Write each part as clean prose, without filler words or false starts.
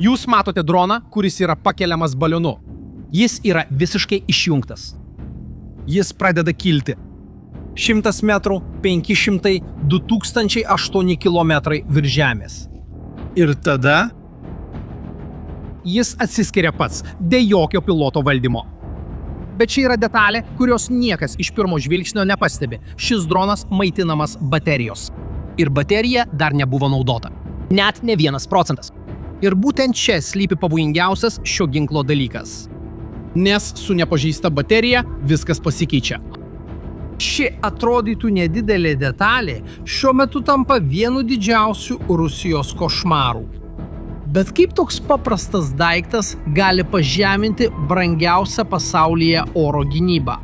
Jūs matote droną, kuris yra pakeliamas balionu. Jis yra visiškai išjungtas. Jis pradeda kilti. 100 metrų, 500, 2008 kilometrai virš žemės. Ir tada Jis atsiskiria pats, be jokio piloto valdymo. Bet čia yra detalė, kurios niekas iš pirmo žvilgsnio nepastebi. Šis dronas maitinamas baterijos. Ir baterija dar nebuvo naudota. Net ne 1%. Ir būtent čia slypi pavojingiausias šio ginklo dalykas. Nes su nepažeista baterija viskas pasikeičia. Ši atrodytų nedidelė detalė šiuo metu tampa vienu didžiausių Rusijos košmarų. Bet kaip toks paprastas daiktas gali pažeminti brangiausią pasaulyje oro gynybą?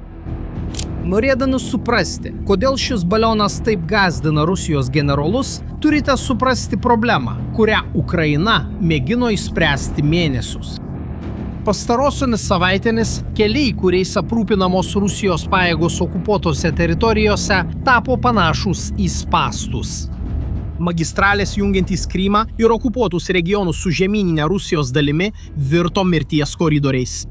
Norėdami suprasti, kodėl šis balionas taip gąsdina Rusijos generolus, turite suprasti problemą, kurią Ukraina mėgino išspręsti mėnesius. Pastarosiomis savaitėmis keliai, kuriais aprūpinamos Rusijos pajėgos okupuotose teritorijose, tapo panašūs į spąstus. Magistralės jungiantys Krymą ir okupuotus regionus su žemyninė Rusijos dalimi virto mirties koridoriais.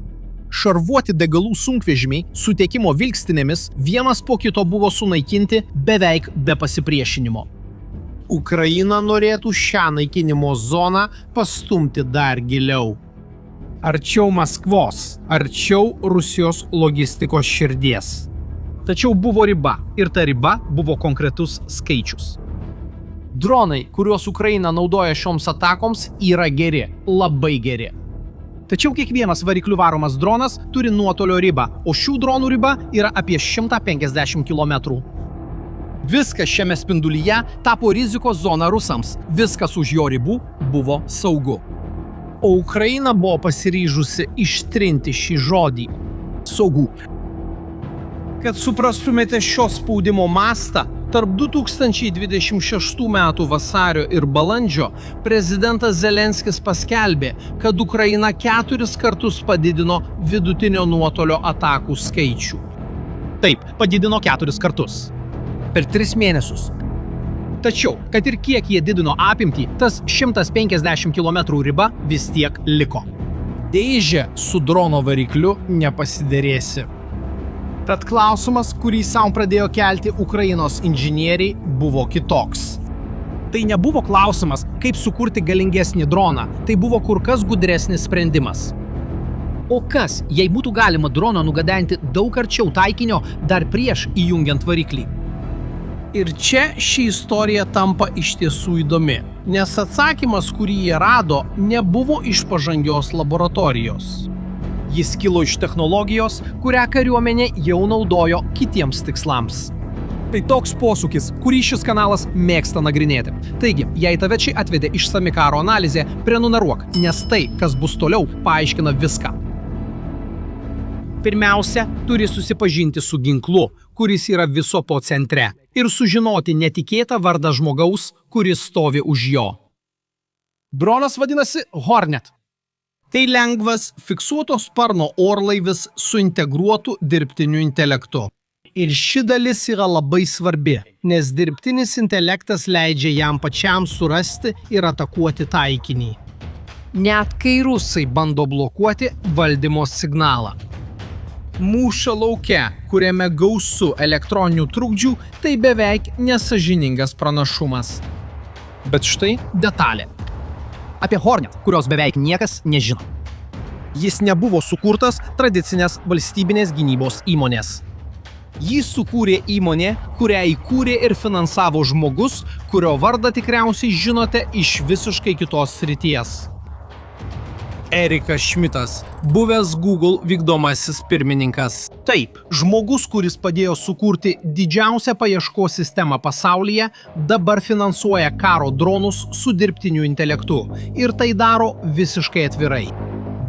Šarvuoti degalų sunkvežimiai su tiekimo vilkstinėmis vienas po kito buvo sunaikinti beveik be pasipriešinimo. Ukraina norėtų šią naikinimo zoną pastumti dar giliau. Arčiau Maskvos, arčiau Rusijos logistikos širdies. Tačiau buvo riba, ir ta riba buvo konkretus skaičius. Dronai, kuriuos Ukraina naudoja šioms atakoms, yra geri, labai geri. Tačiau kiekvienas variklių varomas dronas turi nuotolio ribą, o šių dronų riba yra apie 150 km. Viskas šiame spindulyje tapo rizikos zona rusams, viskas už jo ribų buvo saugu. O Ukraina buvo pasiryžusi ištrinti šį žodį – saugų. Kad suprastumėte šio spaudimo mastą, tarp 2026 metų vasario ir balandžio prezidentas Zelenskis paskelbė, kad Ukraina 4 kartus padidino vidutinio nuotolio atakų skaičių. Taip, padidino 4 kartus. Per 3 mėnesius. Tačiau, kad ir kiek jie didino apimtį, tas 150 km riba vis tiek liko. Dėžė su drono varikliu nepasiderėsi. Tad klausimas, kurį savo pradėjo kelti Ukrainos inžinieriai, buvo kitoks. Tai nebuvo klausimas, kaip sukurti galingesnį droną, tai buvo kur kas gudresnis sprendimas. O kas, jei būtų galima droną nugabenti daug arčiau taikinio dar prieš įjungiant variklį? Ir čia ši istorija tampa iš tiesų įdomi, nes atsakymas, kurį jie rado, nebuvo iš pažangios laboratorijos. Jis kilo iš technologijos, kurią kariuomenė jau naudojo kitiems tikslams. Tai toks posūkis, kurį šis kanalas mėgsta nagrinėti. Taigi, jei tave čia atvedė išsami karo analizė, prenumeruok, nes tai, kas bus toliau, paaiškina viską. Pirmiausia, turi susipažinti su ginklu, kuris yra viso po centre, ir sužinoti netikėtą vardą žmogaus, kuris stovi už jo. Dronas vadinasi Hornet. Tai lengvas, fiksuoto sparno orlaivis su integruotu dirbtiniu intelektu. Ir ši dalis yra labai svarbi, nes dirbtinis intelektas leidžia jam pačiam surasti ir atakuoti taikinį. Net kai rusai bando blokuoti valdymo signalą. Mūšio lauke, kuriame gausu elektroninių trukdžių, tai beveik nesąžiningas pranašumas. Bet štai detalė. Apie Hornet, kurios beveik niekas nežino. Jis nebuvo sukurtas tradicinės valstybinės gynybos įmonės. Jį sukūrė įmonė, kurią įkūrė ir finansavo žmogus, kurio vardą tikriausiai žinote iš visiškai kitos srities. Erikas Šmitas, buvęs Google vykdomasis pirmininkas. Taip, žmogus, kuris padėjo sukurti didžiausią paieškos sistemą pasaulyje, dabar finansuoja karo dronus su dirbtiniu intelektu ir tai daro visiškai atvirai.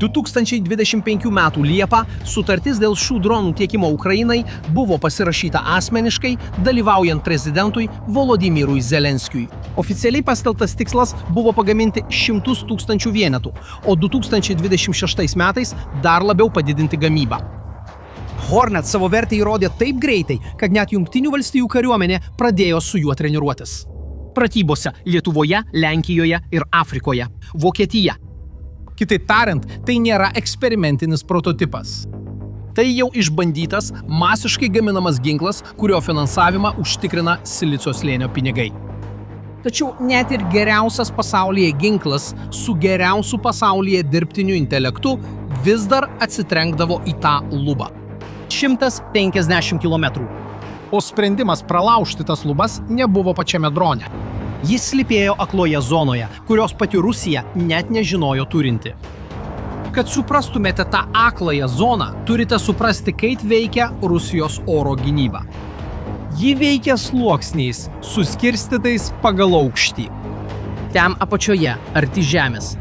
2025 m. Liepą sutartis dėl šių dronų tiekimo Ukrainai buvo pasirašyta asmeniškai, dalyvaujant prezidentui Volodymyrui Zelenskiui. Oficialiai paskelbtas tikslas buvo pagaminti 100 000 vienetų, o 2026 metais dar labiau padidinti gamybą. Hornet savo vertę įrodė taip greitai, kad net Jungtinių valstijų kariuomenė pradėjo su juo treniruotis. Pratybose Lietuvoje, Lenkijoje ir Afrikoje. Vokietija. Kitaip tariant, tai nėra eksperimentinis prototipas. Tai jau išbandytas, masiškai gaminamas ginklas, kurio finansavimą užtikrina silicio slėnio pinigai. Tačiau net ir geriausias pasaulyje ginklas su geriausiu pasaulyje dirbtiniu intelektu vis dar atsitrenkdavo į tą lubą. 150 km. O sprendimas pralaužti tas lubas nebuvo pačiame drone. Jis slypėjo akloje zonoje, kurios pati Rusija net nežinojo turinti. Kad suprastumėte tą akląją zoną, turite suprasti, kaip veikia Rusijos oro gynyba. Ji veikia sluoksniais, suskirstytais pagal aukštį. Ten apačioje, arti žemės,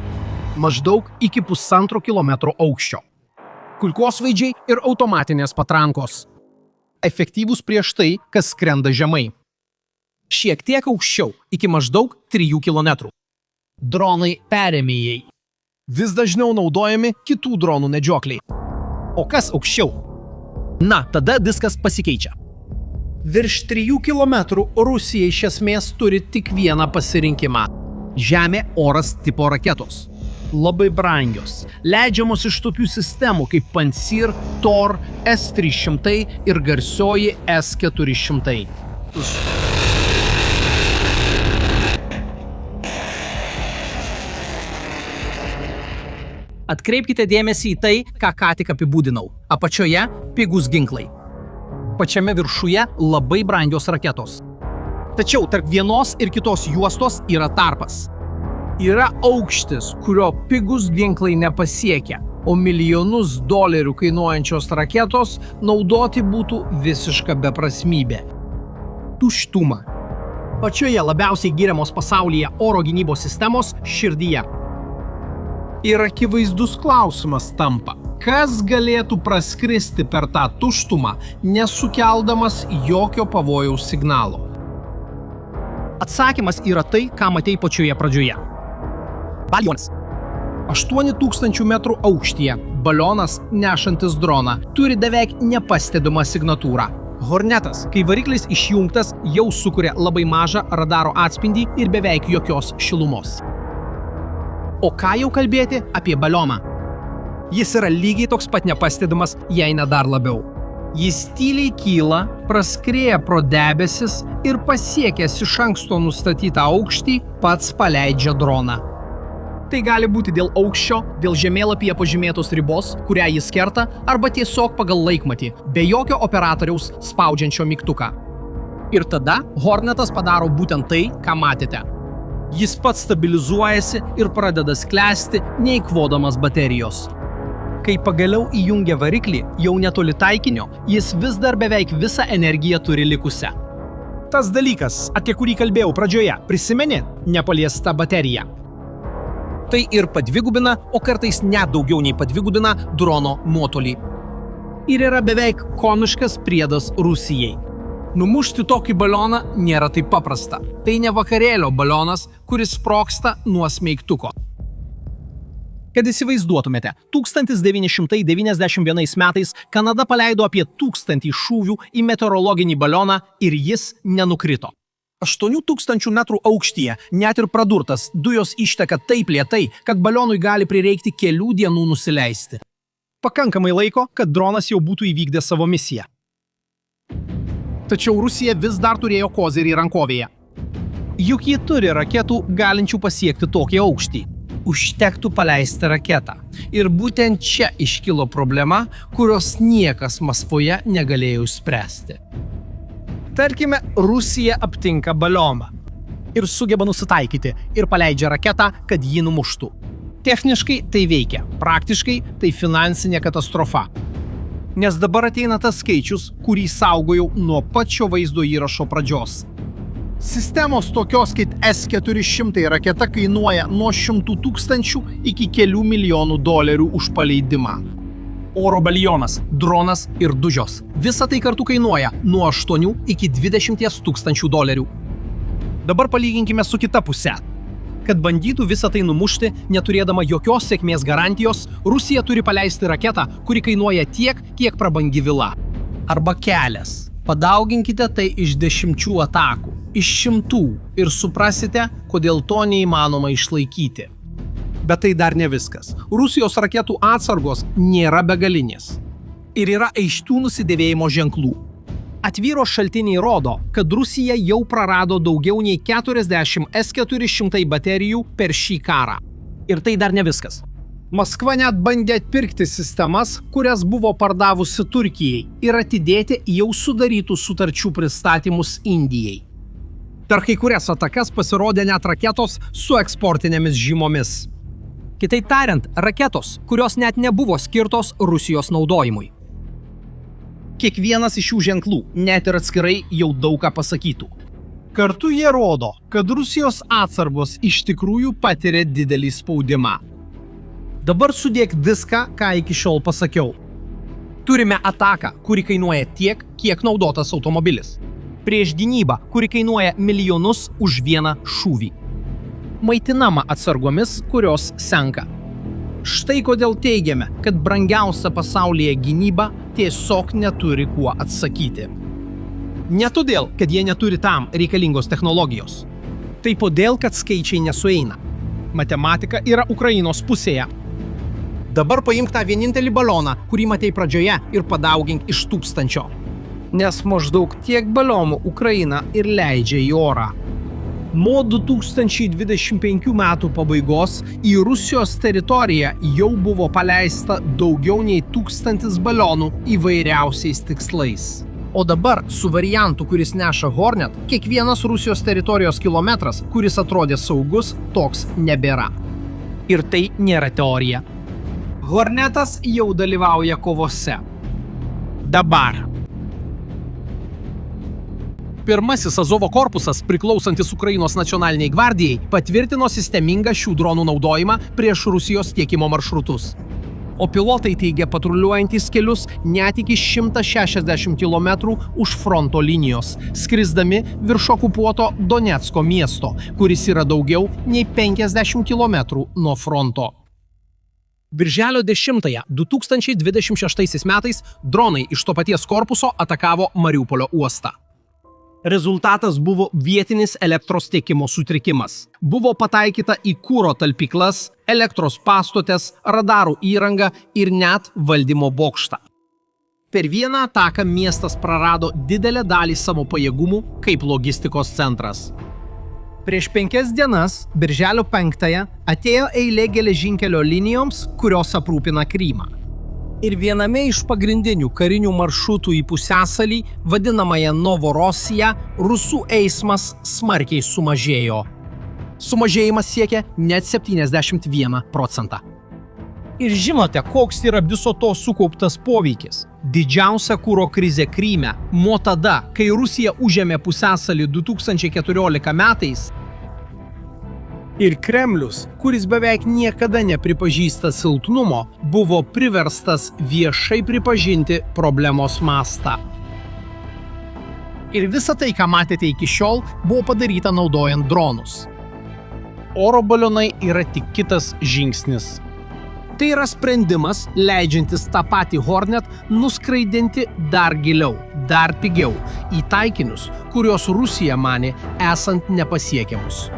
maždaug iki 1,5 kilometro aukščio. Kulkosvaidžiai ir automatinės patrankos. Efektyvūs prieš tai, kas skrenda žemai. Šiek tiek aukščiau, iki maždaug 3 km. Dronai perėmėjai. Vis dažniau naudojami kitų dronų medžiokliai. O kas aukščiau? Na, tada viskas pasikeičia. Virš 3 km Rusija iš esmės turi tik vieną pasirinkimą. Žemė, oras tipo raketos. Labai brangios. Leidžiamos iš tokių sistemų kaip Pansir, Tor, S-300 ir garsioji S-400. Atkreipkite dėmesį į tai, ką tik apibūdinau. Apačioje pigūs ginklai. Pačiame viršuje labai brangios raketos. Tačiau tarp vienos ir kitos juostos yra tarpas. Yra aukštis, kurio pigūs ginklai nepasiekia, o milijonus dolerių kainuojančios raketos naudoti būtų visiška beprasmybė. Tuštuma. Pačioje labiausiai giriamos pasaulyje oro gynybos sistemos širdyje. Ir akivaizdus klausimas tampa, kas galėtų praskristi per tą tuštumą, nesukeldamas jokio pavojaus signalo. Atsakymas yra tai, ką matei pačioje pradžioje. Balionas. 8000 metrų aukštyje balionas nešantis droną turi beveik nepastebimą signatūrą. Hornetas, kai variklis išjungtas, jau sukuria labai mažą radaro atspindį ir beveik jokios šilumos. O ką jau kalbėti apie balioną? Jis yra lygiai toks pat nepastebimas, jei ne dar labiau. Jis tyliai kyla, praskrieja pro debesis ir pasiekęs iš anksto nustatytą aukštį, pats paleidžia droną. Tai gali būti dėl aukščio, dėl žemėlapyje pažymėtos ribos, kurią jis kerta, arba tiesiog pagal laikmatį, be jokio operatoriaus spaudžiančio mygtuką. Ir tada Hornetas padaro būtent tai, ką matėte. Jis pats stabilizuojasi ir pradeda sklęsti, neįkvodamas baterijos. Kai pagaliau įjungia variklį, jau netoli taikinio, jis vis dar beveik visą energiją turi likusią. Tas dalykas, apie kurį kalbėjau pradžioje, prisimeni, nepaliesta baterija. Tai ir padvigubina, o kartais net daugiau nei padvigubina drono nuotolį. Ir yra beveik komiškas priedas Rusijai. Numušti tokį balioną nėra taip paprasta. Tai ne vakarėlio balionas, kuris sprogsta nuo smeigtuko. Kad įsivaizduotumėte, 1991 metais Kanada paleido apie 1000 šūvių į meteorologinį balioną ir jis nenukrito. 8000 metrų aukštyje, net ir pradurtas, dujos išteka taip lėtai, kad balionui gali prireikti kelių dienų nusileisti. Pakankamai laiko, kad dronas jau būtų įvykdęs savo misiją. Tačiau Rusija vis dar turėjo kozirį rankovėje. Juk ji turi raketų, galinčių pasiekti tokį aukštį. Užtektų paleisti raketą. Ir būtent čia iškilo problema, kurios niekas Maskvoje negalėjo išspręsti. Tarkime, Rusija aptinka balioną ir sugeba nusitaikyti ir paleidžia raketą, kad jį numuštų. Techniškai tai veikia, praktiškai tai finansinė katastrofa. Nes dabar ateina tas skaičius, kurį saugojau nuo pačio vaizdo įrašo pradžios. Sistemos tokios kaip S-400 raketa kainuoja nuo 100 000 iki kelių milijonų dolerių už paleidimą. Oro balionas, dronas ir dužios. Visa tai kartu kainuoja nuo 8 iki 20 000 dolerių. Dabar palyginkime su kita puse. Kad bandytų visą tai numušti, neturėdama jokios sėkmės garantijos, Rusija turi paleisti raketą, kuri kainuoja tiek, kiek prabangi vila. Arba kelias. Padauginkite tai iš 10 atakų, iš 100 ir suprasite, kodėl to neįmanoma išlaikyti. Bet tai dar ne viskas. Rusijos raketų atsargos nėra begalinės. Ir yra aiškių nusidėvėjimo ženklų. Atvyros šaltiniai rodo, kad Rusija jau prarado daugiau nei 40 S-400 baterijų per šį karą. Ir tai dar ne viskas. Maskva net bandė atpirkti sistemas, kurias buvo pardavusi Turkijai ir atidėti jau sudarytų sutarčių pristatymus Indijai. Per kai kurias atakas pasirodė net raketos su eksportinėmis žymomis. Kitaip tariant, raketos, kurios net nebuvo skirtos Rusijos naudojimui. Kiekvienas iš šių ženklų, net ir atskirai, jau daug ką pasakytų. Kartu jie rodo, kad Rusijos atsargos iš tikrųjų patiria didelį spaudimą. Dabar sudėk viską, ką iki šiol pasakiau. Turime ataką, kuri kainuoja tiek, kiek naudotas automobilis. Prieš gynybą, kuri kainuoja milijonus už vieną šūvį. Maitinama atsargomis, kurios senka. Štai kodėl teigiame, kad brangiausia pasaulyje gynyba tiesiog neturi kuo atsakyti. Ne todėl, kad jie neturi tam reikalingos technologijos. Tai todėl, kad skaičiai nesueina. Matematika yra Ukrainos pusėje. Dabar paimk tą vienintelį balioną, kurį matei pradžioje, ir padaugink iš 1000. Nes maždaug tiek balionų Ukraina ir leidžia į orą. Nuo 2025 metų pabaigos į Rusijos teritoriją jau buvo paleista daugiau nei 1000 balionų įvairiausiais tikslais. O dabar su variantu, kuris neša Hornet, kiekvienas Rusijos teritorijos kilometras, kuris atrodė saugus, toks nebėra. Ir tai nėra teorija. Hornetas jau dalyvauja kovose. Dabar. Pirmasis Azovo korpusas, priklausantis Ukrainos nacionaliniai gvardijai, patvirtino sistemingą šių dronų naudojimą prieš Rusijos tiekimo maršrutus. O pilotai teigia patruliuojantys kelius net iki 160 km už fronto linijos, skrisdami virš okupuoto Donecko miesto, kuris yra daugiau nei 50 km nuo fronto. Birželio 10-ąją 2026 metais dronai iš to paties korpuso atakavo Mariupolio uostą. Rezultatas buvo vietinis elektros tiekimo sutrikimas. Buvo pataikyta į kuro talpyklas, elektros pastotės, radarų įrangą ir net valdymo bokštą. Per vieną ataką miestas prarado didelę dalį savo pajėgumų kaip logistikos centras. Prieš 5 dienas, birželio 5-ąją, atėjo eilė geležinkelio linijoms, kurios aprūpina Krymą. Ir viename iš pagrindinių karinių maršrutų į pusiasalį, vadinamąją Novorosiją, rusų eismas smarkiai sumažėjo. Sumažėjimas siekia net 71%. Ir žinote, koks yra viso to sukauptas poveikis? Didžiausia kuro krizė Kryme nuo tada, kai Rusija užėmė pusiasalį 2014 metais, ir Kremlius, kuris beveik niekada nepripažįsta silpnumo, buvo priverstas viešai pripažinti problemos mastą. Ir visa tai, ką matėte iki šiol, buvo padaryta naudojant dronus. Oro balionai yra tik kitas žingsnis. Tai yra sprendimas, leidžiantis tą patį Hornet nuskraidinti dar giliau, dar pigiau, į taikinius, kuriuos Rusija manė esant nepasiekiamus.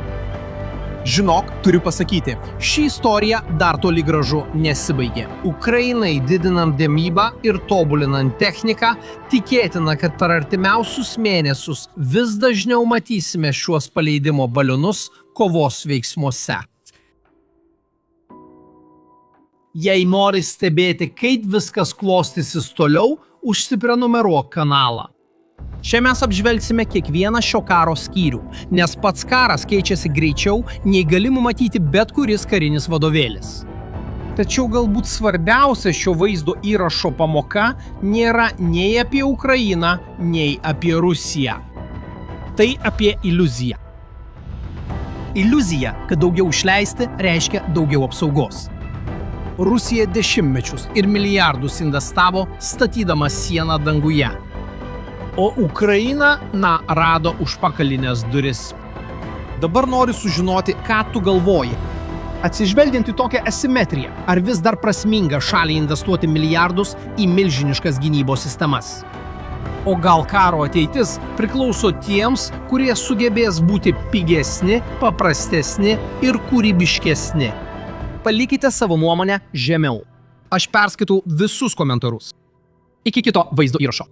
Žinok, turiu pasakyti, ši istorija dar toli gražu nesibaigė. Ukrainai didinant gamybą ir tobulinant techniką, tikėtina, kad per artimiausius mėnesius vis dažniau matysime šiuos paleidimo balionus kovos veiksmuose. Jei nori stebėti, kaip viskas klostysis toliau, užsiprenumeruok kanalą. Čia mes apžvelgsime kiekvieną šio karo skyrių, nes pats karas keičiasi greičiau, nei gali matyti bet kuris karinis vadovėlis. Tačiau galbūt svarbiausia šio vaizdo įrašo pamoka nėra nei apie Ukrainą, nei apie Rusiją. Tai apie iliuziją. Iliuzija, kad daugiau išleisti, reiškia daugiau apsaugos. Rusija dešimtmečius ir milijardus investavo, statydama sieną danguje. O Ukraina, rado užpakalinės duris. Dabar noriu sužinoti, ką tu galvoji. Atsižvelgiant į tokią asimetriją, ar vis dar prasminga šaliai investuoti milijardus į milžiniškas gynybos sistemas? O gal karo ateitis priklauso tiems, kurie sugebės būti pigesni, paprastesni ir kūrybiškesni? Palikite savo nuomonę žemiau. Aš perskaitau visus komentarus. Iki kito vaizdo įrašo.